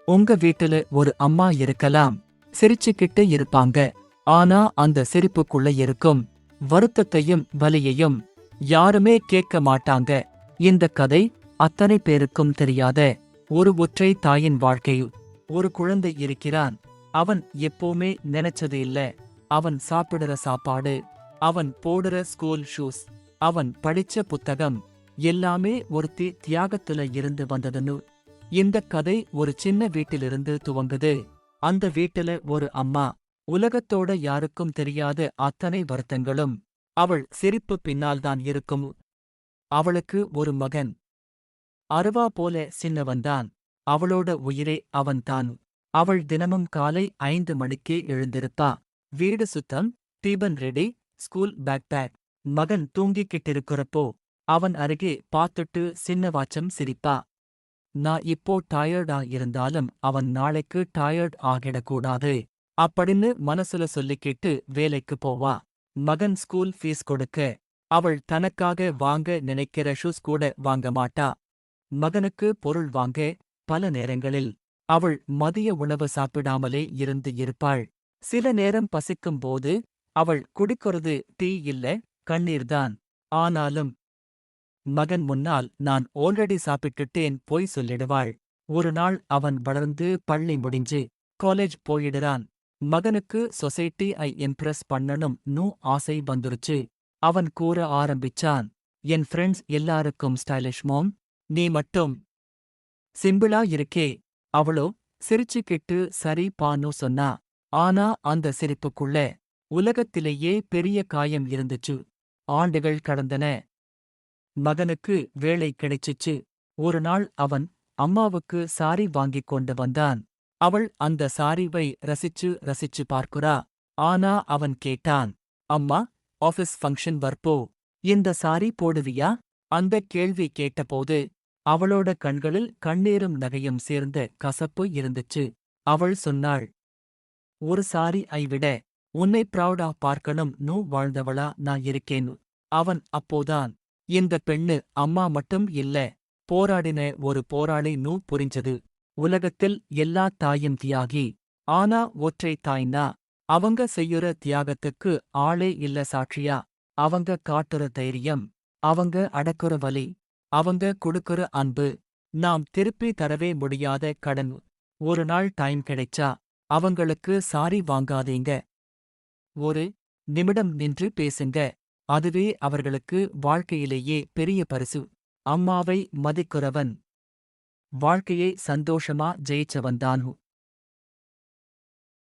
உங்க வீட்டுல ஒரு அம்மா இருக்கலாம். சிரிச்சுக்கிட்டு இருப்பாங்க. ஆனா அந்த சிரிப்புக்குள்ள இருக்கும் வருத்தத்தையும் வலியையும் யாருமே கேட்க மாட்டாங்க. இந்த கதை அத்தனை பேருக்கும் தெரியாத ஒரு ஒற்றை தாயின் வாழ்க்கை. ஒரு குழந்தை இருக்கிறான். அவன் எப்பவுமே நினைச்சது இல்ல. அவன் சாப்பிடுற சாப்பாடு, அவன் போடுற ஸ்கூல் ஷூஸ், அவன் படிச்ச புத்தகம் எல்லாமே ஒருத்தி தியாகத்துல இருந்து வந்ததுன்னு. இந்த கதை ஒரு சின்ன வீட்டிலிருந்து துவங்குது. அந்த வீட்டுல ஒரு அம்மா. உலகத்தோட யாருக்கும் தெரியாத அத்தனை வருத்தங்களும் அவள் சிரிப்பு பின்னால்தான் இருக்கும். அவளுக்கு ஒரு மகன். அருவா போல சின்னவன்தான். அவளோட உயிரே அவன்தான். அவள் தினமும் காலை 5 மணிக்கே எழுந்திருப்பா. வீடு சுத்தம், டிபன் ரெடி, ஸ்கூல் பேக். மகன் தூங்கிக்கிட்டிருக்கிறப்போ அவன் அருகே பார்த்துட்டு சின்னவாச்சம் சிரிப்பா. நான் இப்போ டயர்டா இருந்தாலும் அவன் நாளைக்கு டயர்ட் ஆகிடக்கூடாது அப்படின்னு மனசுல சொல்லிக்கிட்டு வேலைக்கு போவா. மகன் ஸ்கூல் ஃபீஸ் கொடுக்க அவள் தனக்காக வாங்க நினைக்கிற ஷூஸ் கூட வாங்க மாட்டா. மகனுக்கு பொருள் வாங்க பல நேரங்களில் அவள் மதிய உணவு சாப்பிடாமலே இருந்து இருப்பாள். சில நேரம் பசிக்கும் போது அவள் குடிக்கிறது டீ இல்ல, கண்ணீர்தான். ஆனாலும் மகன் முன்னால் நான் ஆல்ரெடி சாப்பிட்டுட்டேன் போய் சொல்லிடுவாள். ஒரு நாள் அவன் வளர்ந்து பள்ளி முடிஞ்சு காலேஜ் போயிடுறான். மகனுக்கு சொசைட்டி இம்ப்ரெஸ் பண்ணணும் ஆசை வந்துருச்சு. அவன் கூற ஆரம்பிச்சான், என் ஃப்ரெண்ட்ஸ் எல்லாருக்கும் ஸ்டைலிஷ் மாம், நீ மட்டும் சிம்பிளா இருக்கே. அவளோ சிரிச்சுக்கிட்டு சரி பான்னு சொன்னா. ஆனா அந்த சிரிப்புக்குள்ள உலகத்திலேயே பெரிய காயம் இருந்துச்சு. ஆண்டுகள் கடந்தன. மகனுக்கு வேலை கிடைச்சிச்சு. ஒரு நாள் அவன் அம்மாவுக்கு சாரி வாங்கிக் கொண்டு வந்தான். அவள் அந்த சாரிவை ரசிச்சு பார்க்குறா. ஆனா அவன் கேட்டான், அம்மா, ஆஃபீஸ் ஃபங்க்ஷன் வர்ப்போ இந்த சாரி போடுவியா? அந்த கேள்வி கேட்டபோது அவளோட கண்களில் கண்ணீரும் நகையும் சேர்ந்த கசப்பு இருந்துச்சு. அவள் சொன்னாள், ஒரு சாரி விட உன்னை ப்ரௌடா பார்க்கணும் வாழ்ந்தவளா நான் இருக்கேன். அவன் அப்போதான் இந்த பெண்ணு அம்மா மட்டும் இல்ல, போராடின ஒரு போராளி புரிஞ்சது. உலகத்தில் எல்லா தாயும் தியாகி. ஆனா ஒற்றை தாய்னா அவங்க செய்யுற தியாகத்துக்கு ஆளே இல்ல சாட்சியா. அவங்க காட்டுற தைரியம், அவங்க அடக்குற வலி, அவங்க கொடுக்குற அன்பு நாம் திருப்பி தரவே முடியாத கடன். ஒரு நாள் டைம் கிடைச்சா அவங்களுக்கு சாரி வாங்காதீங்க. ஒரு நிமிடம் நின்று பேசுங்க. அதுவே அவர்களுக்கு வாழ்க்கையிலேயே பெரிய பரிசு. அம்மாவை மதிக்கிறவன் வாழ்க்கையை சந்தோஷமா ஜெயிச்சவன்தான்.